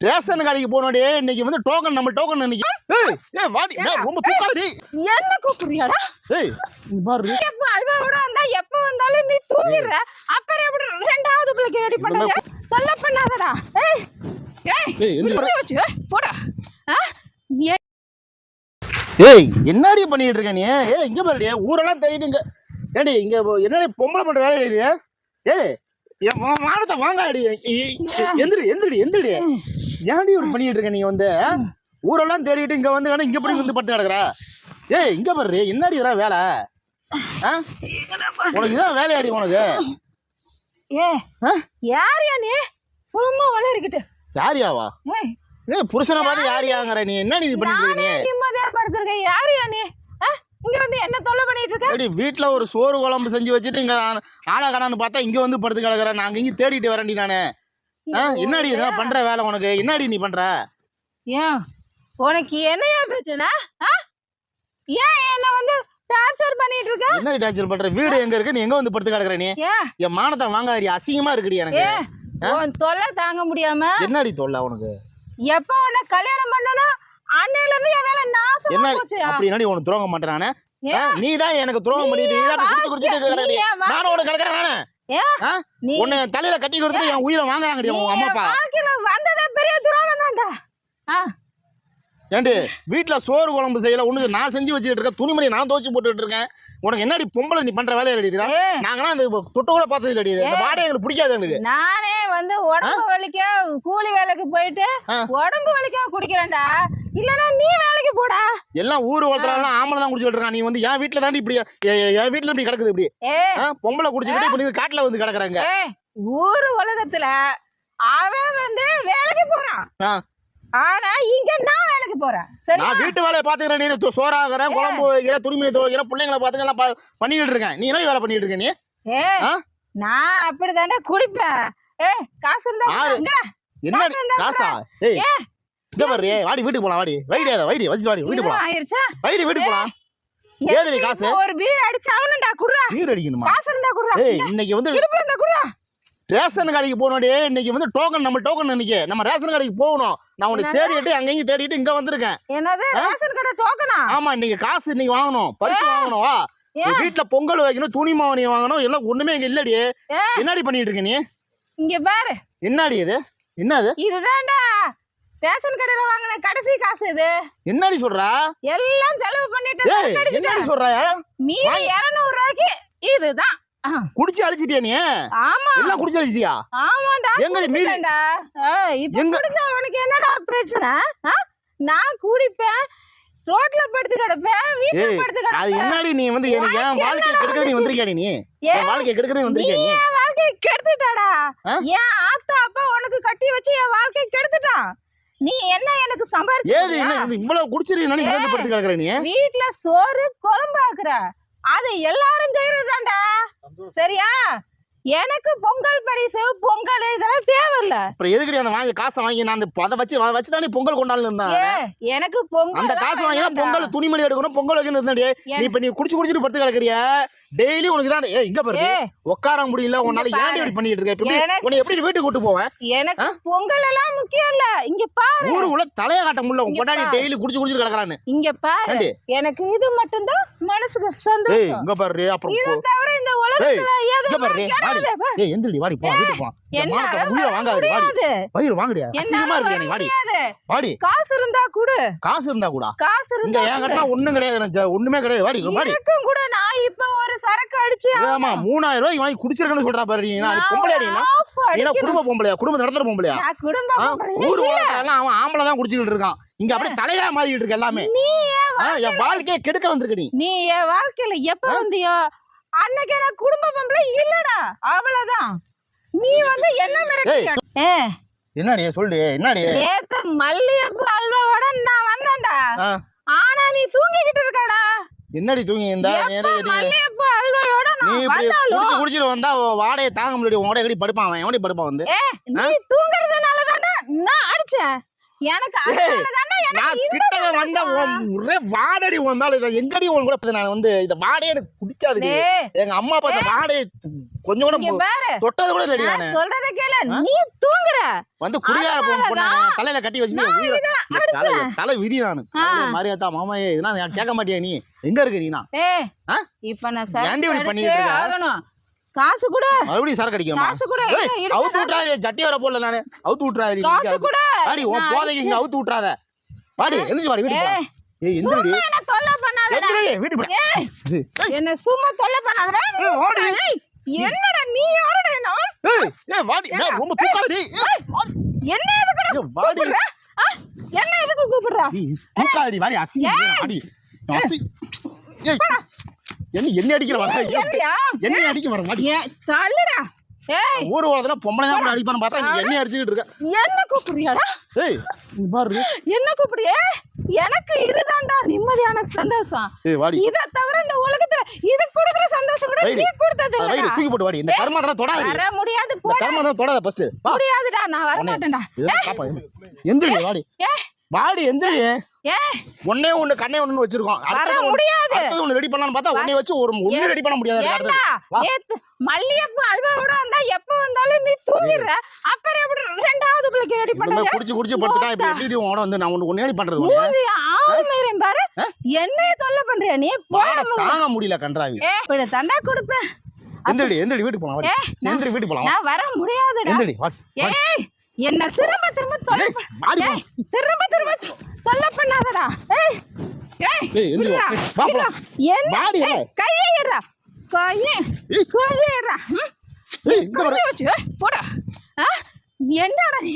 Ration கடைக்கு போனோடே இன்னைக்கு வந்து டோக்கன் நம்ம டோக்கன் இன்னைக்கு ஏய் வாடி ரொம்ப தூக்காதடி என்ன கூப்பிடுறியாடா ஏய் நீ பாரு எப்ப அல்வாவோட வந்தா எப்ப வந்தாலும் நீ தூங்கிடுற அப்புறம் எப்படி ரெண்டாவது பிள்ளைக்கு ரெடி பண்ணது சொல்ல பண்ணாதடா ஏய் ஏய் எந்திரி வச்சு போடா ஏய் என்னடி பண்ணிட்டு இருக்க நீ ஏய் இங்க பாருடி ஊரெல்லாம் தேடிடுங்க ஏண்டி இங்க என்னடி பொம்பளை பண்ற வேலை இது ஏய் மானத்தை வாங்காடி எந்திரி ஏன்டி இப்படி பண்ணிட்டு இருக்க நீ வந்து ஊரெல்லாம் தேடிட்டு இங்க வந்து வேணா இங்க போய் வந்து பட்டு கிடக்குறா ஏய் இங்க பாரு என்னடி இதெல்லாம் வேலை உனக்கு இதான் வேலையாடி உனக்கு யாரியா நீ சும்மா வளரிக்கிட்டு யாரியாவா ஏய் புருஷனை பார்த்து யாரியாங்கிற நீ என்ன நீ பண்ணிட்டு இருக்க நீ நிம்மதியா படுத்துருக்க யாரியா நீ இங்க வந்து என்ன தொல்லை பண்ணிட்டு இருக்க வீட்டுல ஒரு சோறு குழம்பு செஞ்சு வச்சுட்டு இங்க ஆளை கடான்னு பார்த்தா இங்க வந்து படுத்து கிடக்குறேன் நாங்க இங்க தேடிட்டு வரேன்டி நானு என்னடி இதான் பண்ற வேலை உனக்கு என்னடி நீ பண்ற ஏன் உனக்கு என்னையா பிரச்சனை ஏன் என்ன வந்து டார்ச்சர் பண்ணிட்டு இருக்க என்ன டார்ச்சர் பண்ற வீடு எங்க இருக்கு நீ எங்க வந்து படுத்து கிடக்குற நீ என் மானத்தை வாங்காதடி அசிங்கமா இருக்குடி எனக்கு உன் தொல்லை தாங்க முடியாம என்னடி தொல்லை உனக்கு எப்ப உன்னை கல்யாணம் பண்ணனும் அன்னையில இருந்து என் வேலை நாசமா போச்சு அப்படி என்னடி உனக்கு துரோகம் பண்றானே நீ தான் எனக்கு துரோகம் பண்ணிட்டு நீ தான் குடிச்சு குடிச்சிட்டு இருக்கறடி நானும் உனக்கு கிடக்குறேன் நானே உன்னை தலையில கட்டி கொடுத்துட்டு என் உயிரை வாங்குறாங்கடி உன் அம்மா அப்பா வாழ்க்கையில வந்ததே பெரிய துரோகம் தான்டா ஏண்டி வீட்டுல சோறு குழம்பு செய்யல உனக்கு நான் செஞ்சு வச்சுக்கிட்டு இருக்கேன் துணிமணி நான் துவச்சு போட்டுட்டு இருக்கேன் உனக்கு என்னடி பொம்பளை நீ பண்ற வேலையை எழுதிக்கிறா நாங்களாம் அந்த தொட்டு கூட பார்த்தது இல்லடி இந்த வாடகை எங்களுக்கு பிடிக்காது எனக்கு நானே வந்து உடம்பு வலிக்க கூலி வேலைக்கு போயிட்டு உடம்பு வலிக்க குடிக்கிறேன்டா இல்லனா நீ வேலைக்கு போடா எல்லாம் ஊர் ஒருத்தரெல்லாம் ஆம்பளை தான் குடிச்சிட்டு இருக்கான் நீ வந்து என் வீட்டுல தாண்டி இப்படி என் வீட்டுல இப்படி கிடக்குது இப்படி பொம்பளை குடிச்சிட்டு இப்படி காட்டுல வந்து கிடக்குறாங்க ஊர் உலகத்துல அவன் வந்து வேலைக்கு போறான் ஆனா இங்க நான் வேலைக்கு போறேன் சரி நான் வீட்டு வேலையை பாத்துக்கிறேன் நீ சோறாகிறேன் குழம்பு வைக்கிறேன் துணிமணி துவைக்கிறேன் பிள்ளைங்களை பாத்துக்க எல்லாம் பண்ணிக்கிட்டு இருக்கேன் நீ என்ன வேலை பண்ணிட்டு இருக்க நீ நான் அப்படிதானே குடிப்பேன் காசு இருந்தா என்ன காசா ஏய் இங்க பாரு வாடி வீட்டுக்கு போலாம் வாடி வைடி வச்சு வாடி வீட்டுக்கு போலாம் ஆயிருச்சா வைடி வீட்டுக்கு போலாம் ஏதுடி காசு ஒரு பீர் அடிச்சு அவனுடா குடுறா பீர் அடிக்கணுமா காசு இருந்தா குடுறா ஏய் இன்னைக்கு வந்து இடுப்புல இருந்தா குடுறா ரேஷன் கடைக்கு போனோடே இன்னைக்கு வந்து டோக்கன் நம்ம டோக்கன் இன்னைக்கு நம்ம ரேஷன் கடைக்கு போகணும் நான் உன்னை தேடிட்டு அங்கேயும் தேடிட்டு இங்க வந்திருக்கேன் என்னது ரேஷன் கடை டோக்கனா ஆமா இன்னைக்கு காசு இன்னைக்கு வாங்கணும் பரிசு வாங்கணும் வா வீட்டுல பொங்கல் வைக்கணும் துணி மாவணி வாங்கணும் எல்லாம் ஒண்ணுமே இங்க இல்லடி என்னடி பண்ணிட்டு இருக்க நீ இங்க பாரு என்னடி இது என்னது இதுதான்டா ரேஷன் கடையில வாங்கின கடைசி காசு இது என்னடி சொல்றா எல்லாம் செலவு பண்ணிட்டு என்னடி சொல்றா மீதி 200 ரூபாய்க்கு இதுதான் குடிச்சு அழிச்சிட்டியா நீ ஆமா எல்லாம் குடிச்சு அழிச்சியா ஆமாடா எங்கடி மீதி இப்ப குடிச்சா உனக்கு என்னடா பிரச்சனை நான் குடிப்பேன் ரோட்ல படுத்து கிடப்பேன் வீட்ல படுத்து கிடப்பேன் அது என்னடி நீ வந்து எனக்கு என் வாழ்க்கையை கெடுக்கறது நீ வந்திருக்கியா நீ என் வாழ்க்கையை கெடுக்கறது நீ வந்திருக்கியா நீ என் வாழ்க்கையை கெடுத்துட்டாடா என் ஆத்தா அப்பா உனக்கு கட்டி வச்சு என் வாழ்க்கையை கெடுத்துட்டான் நீ என்ன எனக்கு சம்பாரிச்சு ஏது இவ்வளவு குடிச்சிருக்கீங்க நீ வந்து படுத்து கிடக்குற நீ வீட்ல சோறு குழம்பு ஆக்குற அது எல்லாரும் செய்யறதாண்டா சரியா எனக்கு பொங்கல் பரிசு பொங்கல் இதெல்லாம் தேவையில்ல அப்புறம் எதுக்கடி அந்த வாங்கி காசை வாங்கி நான் அதை வச்சு தானே பொங்கல் கொண்டாடல இருந்தான் எனக்கு பொங்கல் அந்த காசை வாங்கி தான் பொங்கல் துணிமணி எடுக்கணும் பொங்கல் வைக்கணும் இருந்தாடி நீ இப்ப நீ குடிச்சிட்டு படுத்து கிடக்குறிய டெய்லி உனக்கு தான் இங்க பாரு உட்கார முடியல உன்னால ஏன் இப்படி பண்ணிட்டு இருக்க உன்னை எப்படி வீட்டுக்கு கூட்டு போவேன் எனக்கு பொங்கல் எல்லாம் முக்கியம் இல்ல இங்க பாரு ஊரு உள்ள தலைய காட்ட முடியல உன் கொண்டாடி டெய்லி குடிச்சிட்டு கிடக்குறான்னு இங்க பாரு எனக்கு இது மட்டும் தான் மனசுக்கு சந்தோஷம் இங்க பாரு அப்புறம் இது தவிர இந்த உலகத்துல எதுவும் ஏய் எந்திரடி வாடி போ வீட்டுக்கு போ மானத்தை உயிரை வாங்காதடி வாடி வயிறு வாங்குடியா அசிங்கமா இருக்கு நீ வாடி வாடி காசு இருந்தா கூட காசு இருந்தா என் கட்டா ஒண்ணும் கிடையாது ஒண்ணுமே கிடையாது வாடி வாடி எனக்கும் கூட நான் இப்ப ஒரு சரக்கு அடிச்சு ஆமா 3000 ரூபாய் வாங்கி குடிச்சிருக்கேன்னு சொல்றா பாரு நீ பொம்பளையா நீ குடும்ப பொம்பளையா குடும்ப நடத்துற பொம்பளையா நான் குடும்ப ஊர் உலகத்துல அவன் ஆம்பளை தான் குடிச்சிட்டு இருக்கான் இங்க அப்படியே தலையா மாறிட்டு இருக்கு எல்லாமே நீ என் வாழ்க்கையை கெடுக்க வந்திருக்க நீ என் வாழ்க்கையில எப்ப வந்தியோ அன்னைக்கு எனக்கு குடும்ப பொம்பளை இல்லடா அவ்வளவுதான் நீ வந்து என்ன மிரட்டிய என்னடி சொல்லு என்னடி நேத்து மல்லிகைப்பூ அல்வாவோட நான் வந்தேன்டா ஆனா நீ தூங்கிக்கிட்டு இருக்கடா என்னடி தூங்கி இருந்தா மல்லிகைப்பூ அல்வாவோட நான் வந்தாலும் குடிச்சிட்டு வந்தா வாடையை தாங்க முடியாது உன் எப்படி படுப்பான் அவன் எப்படி படுப்பான் வந்து நீ தூங்குறதுனால தானே நான் அடிச்சேன் எனக்கு ஏய், அதனாலதான்டா எனக்கு நான் இந்த கிட்ட வந்த சந்தோஷம். ஒரே வாடடி உன் மேல இல்ல, எங்கடி உன் கூட இப்ப நான் வந்து இந்த வாடையே எனக்கு பிடிக்காது. டேய், எங்க அம்மா பார்த்த வாடையை கொஞ்சம் கூட இங்க பாரு, தொட்டது கூட இல்லடி நானு. நான் சொல்றத கேளு. நீ தூங்குற. வந்து குடியார பொண்ணு தலையில கட்டி வச்சு தலை விதி நானு. மாரியாத்தா மாமாயே இதெல்லாம் நான் கேட்க மாட்டியா நீ? எங்க இருக்க நீனா? ஏய், ஆ? இப்ப நான் ஏன்டி இப்படி சரக்கு பண்ணிட்டு இருக்க? ஆகணும். காசு கொடு. மறுபடியும் சரக்கு அடிக்கணுமா? காசு கொடு. அவுத்து விட்டுறாரு, ஜட்டி வர போடல நானு. அவுத்து விட்டுறாரு. காசு கொடு. வாடி உன் போதைக்கு இங்க அவுத்து விட்டுறாத. வாடி எந்திரிச்சு வாடி வீட்டுக்கு போ. ஏய் எந்திரடி. சும்மா என்ன தொல்லை பண்ணாதடா. எந்திரடி வீட்டுக்கு போ. ஏய், என்ன சும்மா தொல்லை பண்ணாதடா. வாடி. ஏய், என்னடா நீ யாருடா நான்? ஏய் வாடி. நான் ரொம்ப தூக்காதடி. என்ன எதுக்கு ஏய் வாடி. என்ன எதுக்கு கூப்பிடுற? தூக்காதடி வாடி அசிங்க வாடி. அசி. ஏய். என்ன அடிக்கிற வர? என்னையா? என்ன அடிக்க வர வாடி. ஏய், தள்ளுடா. ஏய், ஊர் உலகத்துல பொம்பளை தான் அடிப்பான்னு பார்த்தா நீ என்ன அடிச்சிட்டு இருக்க? என்ன கூப்பிடுறியாடா? ஏய் நீ பாரு. என்ன கூப்பிடுறியே? எனக்கு இதுதான்டா நிம்மதியான சந்தோஷம். ஏய் வாடி. இத தவிர இந்த உலகத்துல இது கொடுக்கிற சந்தோஷம் கூட நீ கொடுத்தது வைடி இல்லடா. தூக்கி போட்டு வாடி. இந்த கர்மதெல்லாம் தொடாத. வர முடியாது இந்த போடா. கர்மதெல்லாம் தொடாத ஃபர்ஸ்ட். வா. முடியாதுடா, நான் வர மாட்டேன்டா. இதெல்லாம் பாப்பா. எந்திரடி வாடி. ஏய், வாடி எந்திரடி. ஏய், ஒண்ணே ஒண்ணு கண்ணே ஒண்ணு வச்சிருக்கோம். வர முடியாது. அடுத்து ஒண்ணு ரெடி பண்ணலாம்னு பார்த்தா ஒண்ணே வச்சு ஒரு ஒண்ணு ரெடி பண்ண முடியாது. ஏண்டா, நேத்து மல்லிகைப்பூ அல்வாவோட வந்தா எப்ப வந்தாலும் நீ தூங்கிடுற. அப்புறம் எப்படி ரெண்டாவது பிள்ளைக்கு ரெடி இந்த பண்றது? குடிச்சு குடிச்சு படுத்துட்டா இப்ப எப்படி உன் வந்து நான் ஒண்ணு ரெடி பண்றது? மூஞ்சி ஆவு மேரேன் பாரு. என்னைய தொல்லை பண்றியா நீ? போடா. தாங்க முடியல கன்றாவி. ஏய், இப்படி தண்டா கொடுப்பேன். எந்திரடி எந்திரடி வீட்டுக்கு போலாம் வாடி. எந்திரடி வீட்டுக்கு போலாம். நான் வர முடியாதுடா. எந்திரடி வா. ஏய், என்ன திரும்ப திரும்ப தொல்லை வாடி வா. ஏய், திரும்ப திரும்ப தொல்லை பண்ணாதடா. ஏய், ஏய், ஏய் எந்திரி வா. வா போலாம். என்ன? வாடி வா. ஏய், கையை ஏறா. கையை ஏறா. ஏய் இங்க வர. கையை வச்சு போடா. என்னடா நீ?